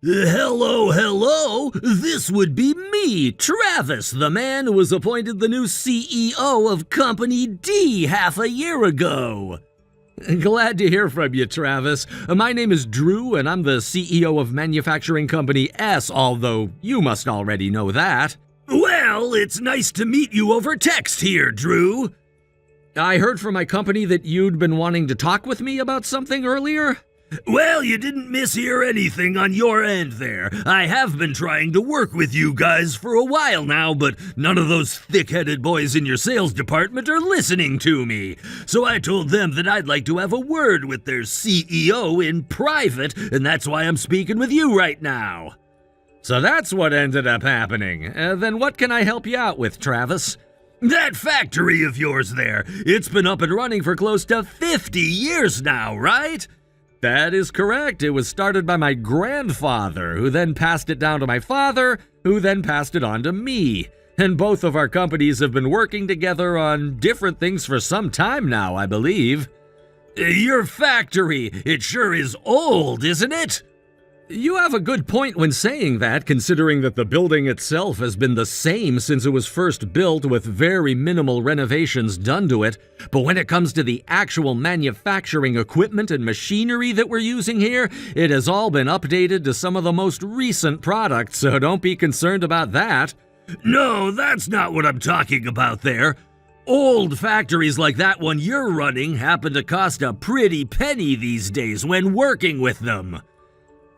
Hello, hello! This would be me, Travis, the man who was appointed the new CEO of Company D half a year ago. Glad to hear from you, Travis. My name is Drew, and I'm the CEO of Manufacturing Company S, although you must already know that. Well, it's nice to meet you over text here, Drew. I heard from my company that you'd been wanting to talk with me about something earlier. Well, you didn't mishear anything on your end there. I have been trying to work with you guys for a while now, but none of those thick-headed boys in your sales department are listening to me. So I told them that I'd like to have a word with their CEO in private, and that's why I'm speaking with you right now. So that's what ended up happening. Then what can I help you out with, Travis? That factory of yours there, it's been up and running for close to 50 years now, right? That is correct. It was started by my grandfather, who then passed it down to my father, who then passed it on to me. And both of our companies have been working together on different things for some time now, I believe. Your factory, it sure is old, isn't it? You have a good point when saying that, considering that the building itself has been the same since it was first built with very minimal renovations done to it. But when it comes to the actual manufacturing equipment and machinery that we're using here, it has all been updated to some of the most recent products, so don't be concerned about that. No, that's not what I'm talking about there. Old factories like that one you're running happen to cost a pretty penny these days when working with them.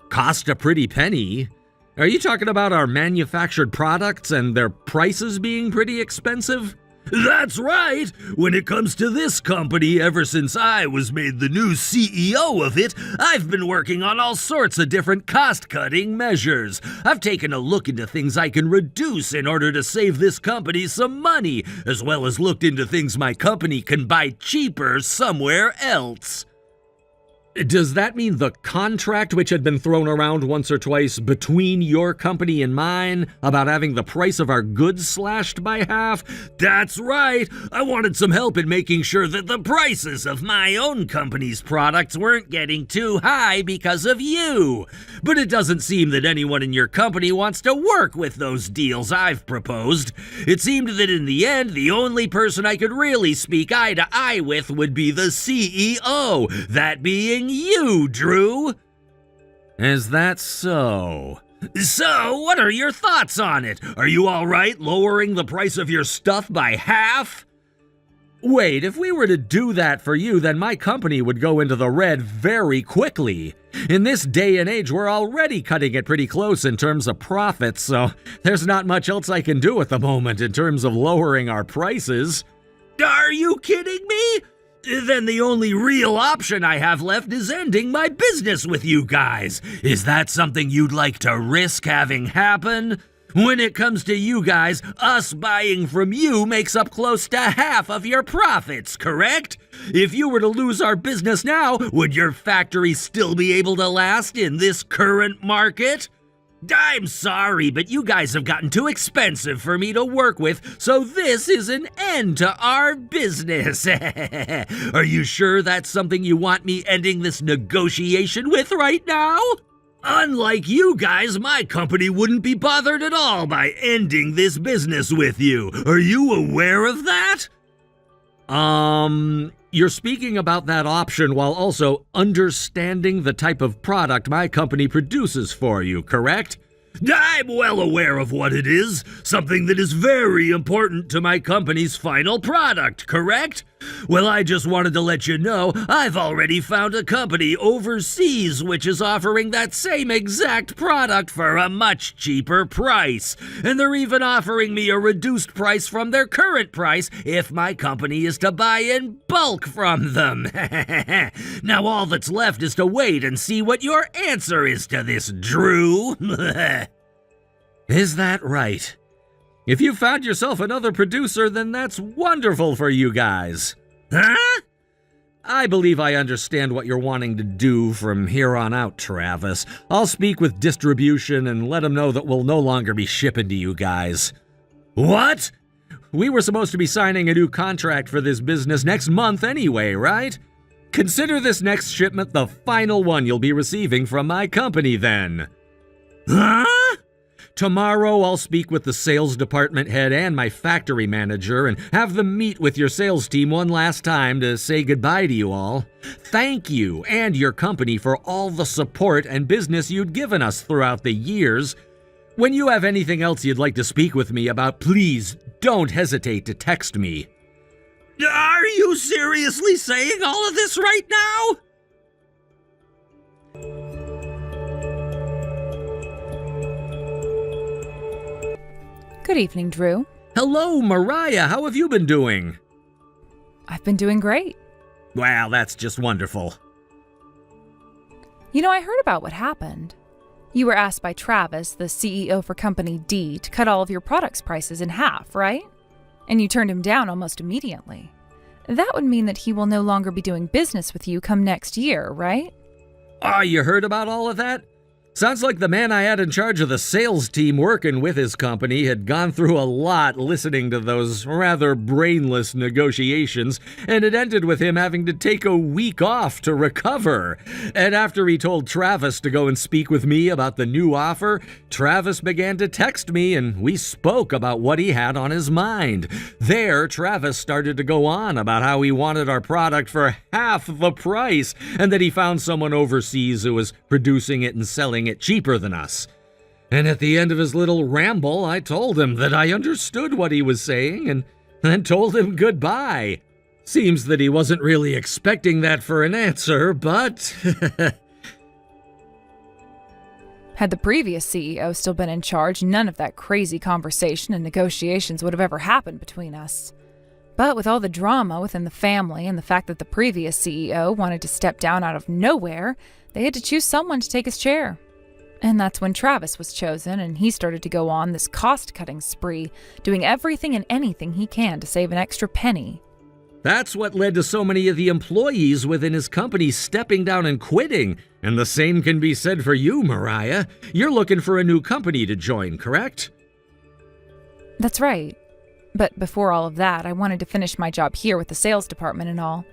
Cost a pretty penny? Are you talking about our manufactured products and their prices being pretty expensive? That's right! When it comes to this company, ever since I was made the new CEO of it, I've been working on all sorts of different cost-cutting measures. I've taken a look into things I can reduce in order to save this company some money, as well as looked into things my company can buy cheaper somewhere else. Does that mean the contract which had been thrown around once or twice between your company and mine about having the price of our goods slashed by half? That's right! I wanted some help in making sure that the prices of my own company's products weren't getting too high because of you. But it doesn't seem that anyone in your company wants to work with those deals I've proposed. It seemed that in the end, the only person I could really speak eye to eye with would be the CEO, that being you, Drew. Is that so? So, what are your thoughts on it? Are you all right lowering the price of your stuff by half? Wait, if we were to do that for you, then my company would go into the red very quickly. In this day and age, we're already cutting it pretty close in terms of profits, so there's not much else I can do at the moment in terms of lowering our prices. Are you kidding me? Then the only real option I have left is ending my business with you guys. Is that something you'd like to risk having happen? When it comes to you guys, us buying from you makes up close to half of your profits, correct? If you were to lose our business now, would your factory still be able to last in this current market? I'm sorry, but you guys have gotten too expensive for me to work with, so this is an end to our business. Are you sure that's something you want me ending this negotiation with right now? Unlike you guys, my company wouldn't be bothered at all by ending this business with you. Are you aware of that? You're speaking about that option while also understanding the type of product my company produces for you, correct? I'm well aware of what it is. Something that is very important to my company's final product, correct? Well, I just wanted to let you know I've already found a company overseas which is offering that same exact product for a much cheaper price. And they're even offering me a reduced price from their current price if my company is to buy in bulk from them. Now all that's left is to wait and see what your answer is to this, Drew. Is that right? If you found yourself another producer, then that's wonderful for you guys. Huh? I believe I understand what you're wanting to do from here on out, Travis. I'll speak with distribution and let them know that we'll no longer be shipping to you guys. What? We were supposed to be signing a new contract for this business next month anyway, right? Consider this next shipment the final one you'll be receiving from my company then. Huh? Tomorrow I'll speak with the sales department head and my factory manager and have them meet with your sales team one last time to say goodbye to you all. Thank you and your company for all the support and business you'd given us throughout the years. When you have anything else you'd like to speak with me about, please don't hesitate to text me. Are you seriously saying all of this right now? Good evening, Drew. Hello, Mariah. How have you been doing? I've been doing great. Well, that's just wonderful. You know, I heard about what happened. You were asked by Travis, the CEO for Company D, to cut all of your products' prices in half, right? And you turned him down almost immediately. That would mean that he will no longer be doing business with you come next year, right? Ah, you heard about all of that? Sounds like the man I had in charge of the sales team working with his company had gone through a lot listening to those rather brainless negotiations, and it ended with him having to take a week off to recover. And after he told Travis to go and speak with me about the new offer, Travis began to text me and we spoke about what he had on his mind. There, Travis started to go on about how he wanted our product for half the price and that he found someone overseas who was producing it and selling it cheaper than us. And at the end of his little ramble, I told him that I understood what he was saying and then told him goodbye. Seems that he wasn't really expecting that for an answer, but... Had the previous CEO still been in charge, none of that crazy conversation and negotiations would have ever happened between us. But with all the drama within the family and the fact that the previous CEO wanted to step down out of nowhere, they had to choose someone to take his chair. And that's when Travis was chosen, and he started to go on this cost-cutting spree, doing everything and anything he can to save an extra penny. That's what led to so many of the employees within his company stepping down and quitting. And the same can be said for you, Mariah. You're looking for a new company to join, correct? That's right. But before all of that, I wanted to finish my job here with the sales department and all.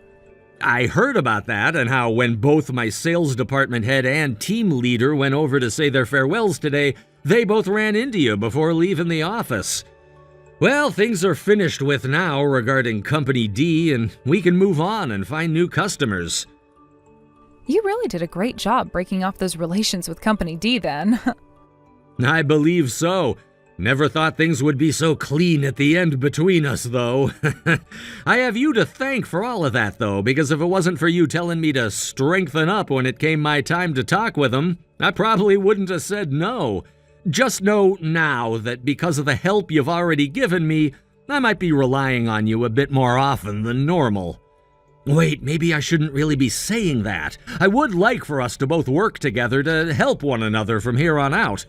I heard about that and how when both my sales department head and team leader went over to say their farewells today, they both ran into you before leaving the office. Well, things are finished with now regarding Company D, and we can move on and find new customers. You really did a great job breaking off those relations with Company D then. I believe so. Never thought things would be so clean at the end between us, though. I have you to thank for all of that, though, because if it wasn't for you telling me to strengthen up when it came my time to talk with him, I probably wouldn't have said no. Just know now that because of the help you've already given me, I might be relying on you a bit more often than normal. Wait, maybe I shouldn't really be saying that. I would like for us to both work together to help one another from here on out.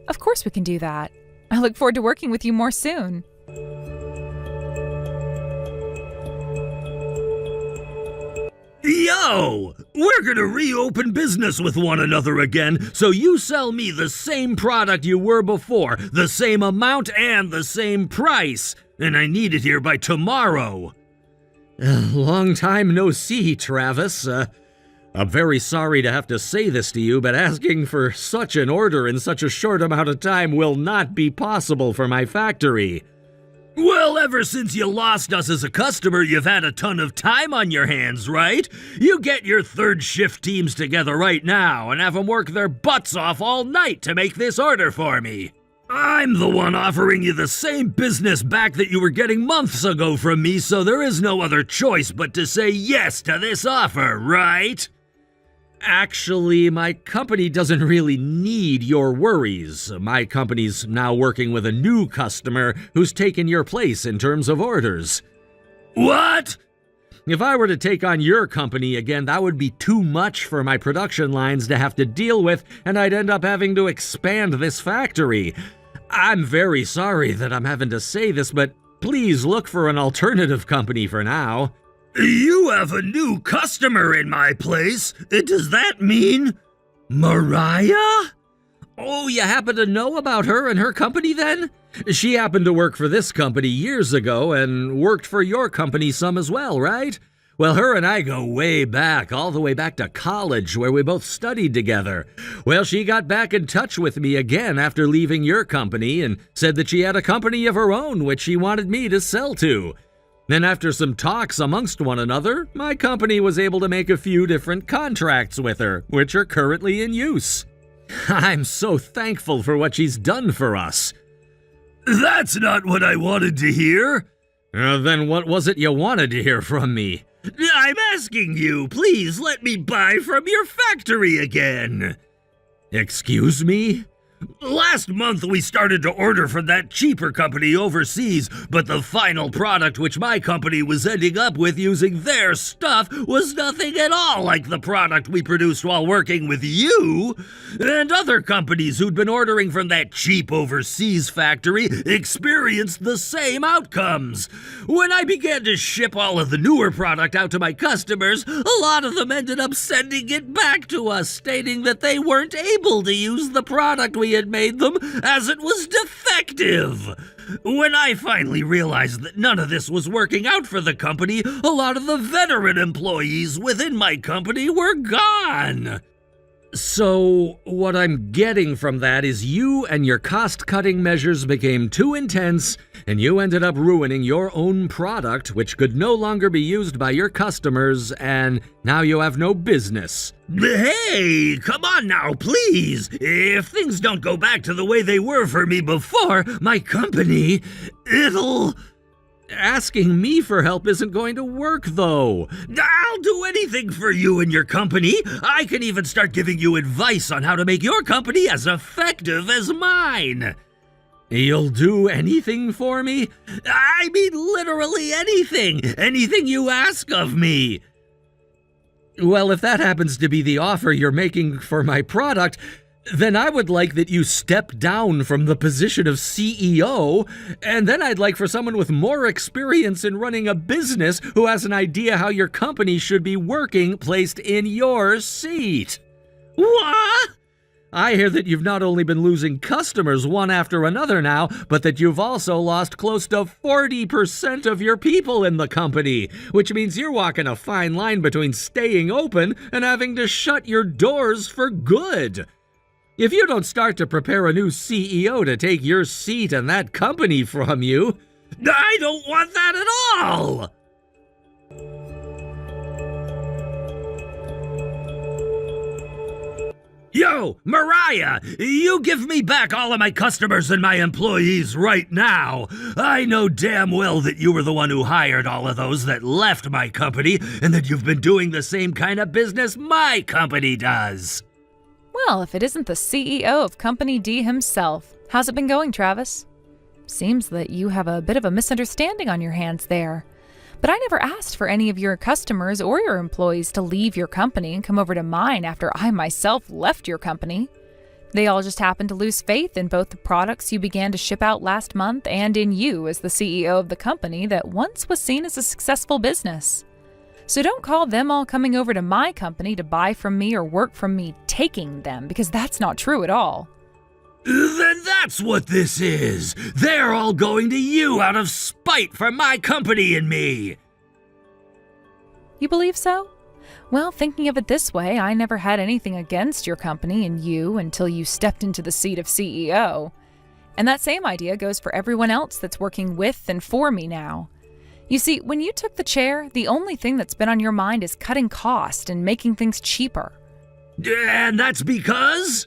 Of course we can do that. I look forward to working with you more soon. Yo! We're gonna reopen business with one another again, so you sell me the same product you were before, the same amount and the same price, and I need it here by tomorrow. Long time no see, Travis. I'm very sorry to have to say this to you, but asking for such an order in such a short amount of time will not be possible for my factory. Well, ever since you lost us as a customer, you've had a ton of time on your hands, right? You get your third shift teams together right now and have them work their butts off all night to make this order for me. I'm the one offering you the same business back that you were getting months ago from me, so there is no other choice but to say yes to this offer, right? Actually, my company doesn't really need your worries. My company's now working with a new customer who's taken your place in terms of orders. What? If I were to take on your company again, that would be too much for my production lines to have to deal with, and I'd end up having to expand this factory. I'm very sorry that I'm having to say this, but please look for an alternative company for now. You have a new customer in my place. Does that mean Mariah? Oh, you happen to know about her and her company then? She happened to work for this company years ago and worked for your company some as well, right? Well, her and I go way back, all the way back to college, where we both studied together. Well, she got back in touch with me again after leaving your company and said that she had a company of her own which she wanted me to sell to. Then after some talks amongst one another, my company was able to make a few different contracts with her, which are currently in use. I'm so thankful for what she's done for us. That's not what I wanted to hear. Then what was it you wanted to hear from me? I'm asking you, please let me buy from your factory again. Excuse me? Last month we started to order from that cheaper company overseas, but the final product which my company was ending up with using their stuff was nothing at all like the product we produced while working with you. And other companies who'd been ordering from that cheap overseas factory experienced the same outcomes. When I began to ship all of the newer product out to my customers, a lot of them ended up sending it back to us, stating that they weren't able to use the product we had made them as it was defective. When I finally realized that none of this was working out for the company, a lot of the veteran employees within my company were gone. So, what I'm getting from that is you and your cost-cutting measures became too intense, and you ended up ruining your own product, which could no longer be used by your customers, and now you have no business. Hey, come on now, please. If things don't go back to the way they were for me before, my company, it'll... Asking me for help isn't going to work, though. I'll do anything for you and your company. I can even start giving you advice on how to make your company as effective as mine. You'll do anything for me? I mean, literally anything. Anything you ask of me. Well, if that happens to be the offer you're making for my product, then I would like that you step down from the position of CEO, and then I'd like for someone with more experience in running a business who has an idea how your company should be working placed in your seat. What? I hear that you've not only been losing customers one after another now, but that you've also lost close to 40% of your people in the company, which means you're walking a fine line between staying open and having to shut your doors for good. If you don't start to prepare a new CEO to take your seat and that company from you, I don't want that at all! Yo, Mariah, you give me back all of my customers and my employees right now. I know damn well that you were the one who hired all of those that left my company, and that you've been doing the same kind of business my company does. Well, if it isn't the CEO of Company D himself. How's it been going, Travis? Seems that you have a bit of a misunderstanding on your hands there. But I never asked for any of your customers or your employees to leave your company and come over to mine after I myself left your company. They all just happened to lose faith in both the products you began to ship out last month and in you as the CEO of the company that once was seen as a successful business. So don't call them all coming over to my company to buy from me or work from me taking them, because that's not true at all. Then that's what this is. They're all going to you out of spite for my company and me. You believe so? Well, thinking of it this way, I never had anything against your company and you until you stepped into the seat of CEO. And that same idea goes for everyone else that's working with and for me now. You see, when you took the chair, the only thing that's been on your mind is cutting cost and making things cheaper. And that's because?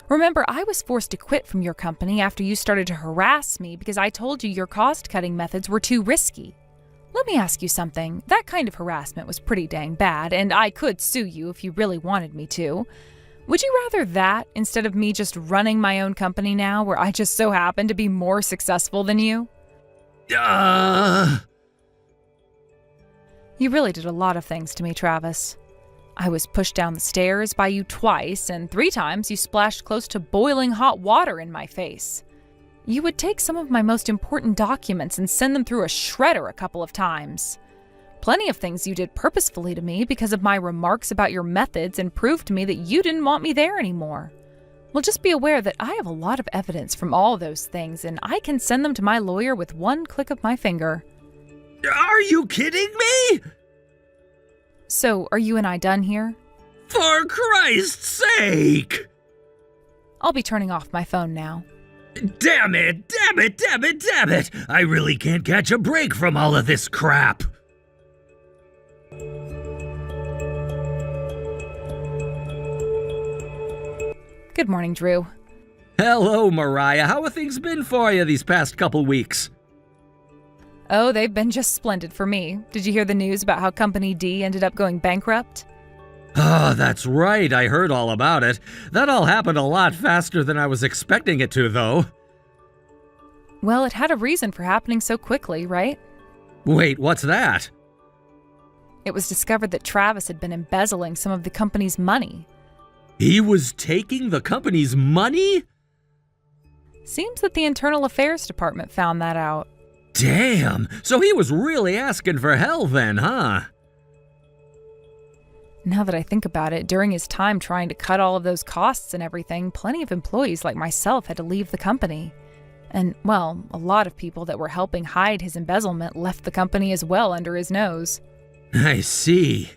Remember, I was forced to quit from your company after you started to harass me because I told you your cost-cutting methods were too risky. Let me ask you something. That kind of harassment was pretty dang bad, and I could sue you if you really wanted me to. Would you rather that instead of me just running my own company now where I just so happen to be more successful than you? You really did a lot of things to me, Travis. I was pushed down the stairs by you twice, and 3 times you splashed close to boiling hot water in my face. You would take some of my most important documents and send them through a shredder a couple of times. Plenty of things you did purposefully to me because of my remarks about your methods and proved to me that you didn't want me there anymore. Well, just be aware that I have a lot of evidence from all those things, and I can send them to my lawyer with one click of my finger. Are you kidding me? So, are you and I done here? For Christ's sake! I'll be turning off my phone now. Damn it, damn it, damn it, damn it! I really can't catch a break from all of this crap. Good morning, Drew. Hello, Mariah. How have things been for you these past couple weeks? Oh, they've been just splendid for me. Did you hear the news about how Company D ended up going bankrupt? Oh, that's right. I heard all about it. That all happened a lot faster than I was expecting it to, though. Well, it had a reason for happening so quickly, right? Wait, what's that? It was discovered that Travis had been embezzling some of the company's money. He was taking the company's money? Seems that the Internal Affairs Department found that out. Damn! So he was really asking for hell then, huh? Now that I think about it, during his time trying to cut all of those costs and everything, plenty of employees like myself had to leave the company. And, well, a lot of people that were helping hide his embezzlement left the company as well under his nose. I see.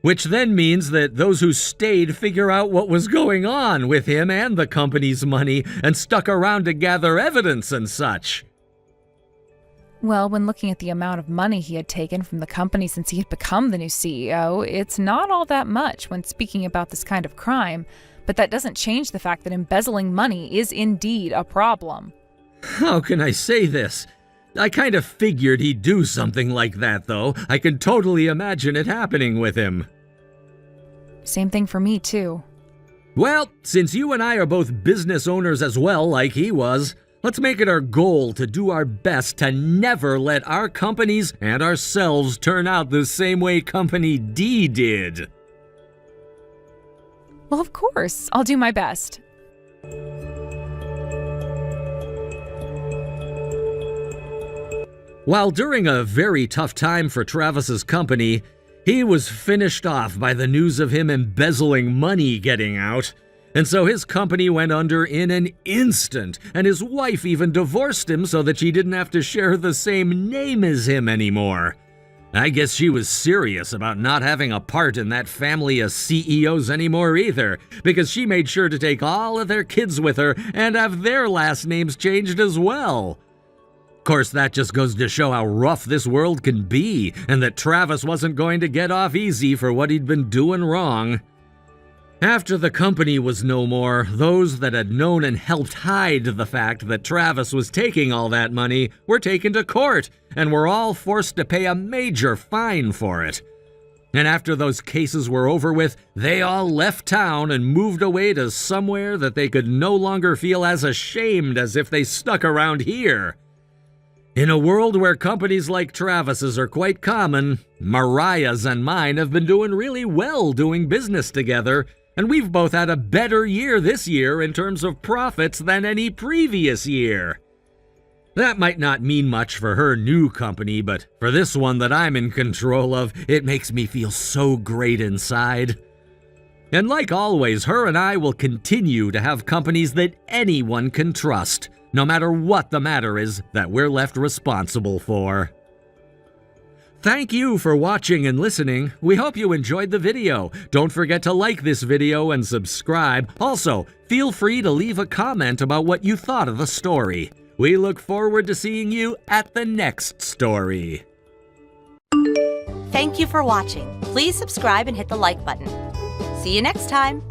Which then means that those who stayed figure out what was going on with him and the company's money and stuck around to gather evidence and such. Well, when looking at the amount of money he had taken from the company since he had become the new CEO, it's not all that much when speaking about this kind of crime, but that doesn't change the fact that embezzling money is indeed a problem. How can I say this? I kind of figured he'd do something like that, though. I can totally imagine it happening with him. Same thing for me, too. Well, since you and I are both business owners as well, like he was, let's make it our goal to do our best to never let our companies and ourselves turn out the same way Company D did. Well, of course. I'll do my best. While during a very tough time for Travis's company, he was finished off by the news of him embezzling money getting out. And so his company went under in an instant, and his wife even divorced him so that she didn't have to share the same name as him anymore. I guess she was serious about not having a part in that family of CEOs anymore either, because she made sure to take all of their kids with her and have their last names changed as well. Of course, that just goes to show how rough this world can be, and that Travis wasn't going to get off easy for what he'd been doing wrong. After the company was no more, those that had known and helped hide the fact that Travis was taking all that money were taken to court and were all forced to pay a major fine for it. And after those cases were over with, they all left town and moved away to somewhere that they could no longer feel as ashamed as if they stuck around here. In a world where companies like Travis's are quite common, Mariah's and mine have been doing really well doing business together, and we've both had a better year this year in terms of profits than any previous year. That might not mean much for her new company, but for this one that I'm in control of, it makes me feel so great inside. And like always, her and I will continue to have companies that anyone can trust, no matter what the matter is that we're left responsible for. Thank you for watching and listening. We hope you enjoyed the video. Don't forget to like this video and subscribe. Also, feel free to leave a comment about what you thought of the story. We look forward to seeing you at the next story. Thank you for watching. Please subscribe and hit the like button. See you next time.